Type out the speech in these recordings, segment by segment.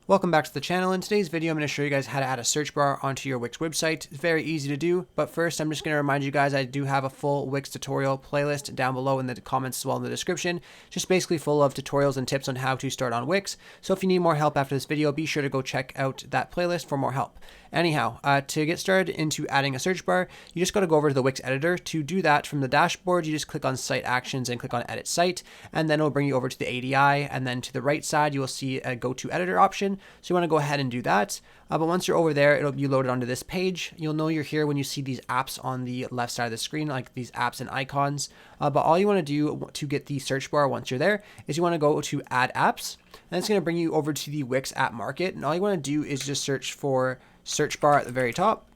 Welcome back to the channel. In today's video, I'm going to show you guys how to add a search bar onto your Wix website. It's very easy to do, but first I'm just going to remind you guys I do have a full Wix tutorial playlist down below in the comments as well in the description, just basically full of tutorials and tips on how to start on Wix. So if you need more help after this video, be sure to go check out that playlist for more help. Anyhow, to get started into adding a search bar, you just got to go over to the Wix editor. To do that from the dashboard, you just click on Site Actions and click on Edit Site, and then it'll bring you over to the ADI, and then to the right side, you will see a Go to Editor option. So you want to go ahead and do that. But once you're over there, it'll be loaded onto this page. You'll know you're here when you see these apps on the left side of the screen, like these apps and icons. But all you want to do to get the search bar once you're there is you want to go to Add Apps, and it's going to bring you over to the Wix App Market. And all you want to do is just search for search bar at the very top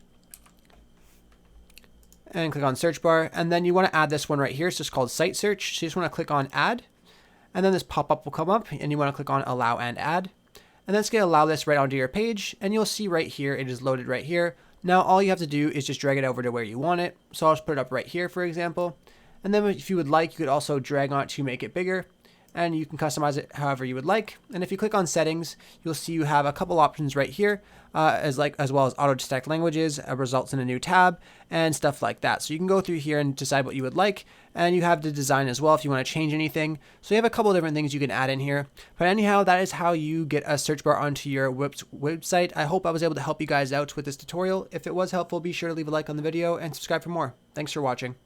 and click on search bar. And then you want to add this one right here. It's just called site search. So you just want to click on add, and then this pop-up will come up and you want to click on allow and add. And then it's going to allow this right onto your page, and you'll see right here, it is loaded right here. Now all you have to do is just drag it over to where you want it. So I'll just put it up right here, for example. And then if you would like, you could also drag on it to make it bigger, and you can customize it however you would like. And if you click on settings, you'll see you have a couple options right here, as well as auto detect languages, results in a new tab, and stuff like that. So you can go through here and decide what you would like, and you have the design as well if you want to change anything. So you have a couple different things you can add in here. But anyhow, that is how you get a search bar onto your Wix website. I hope I was able to help you guys out with this tutorial. If it was helpful, be sure to leave a like on the video and subscribe for more. Thanks for watching.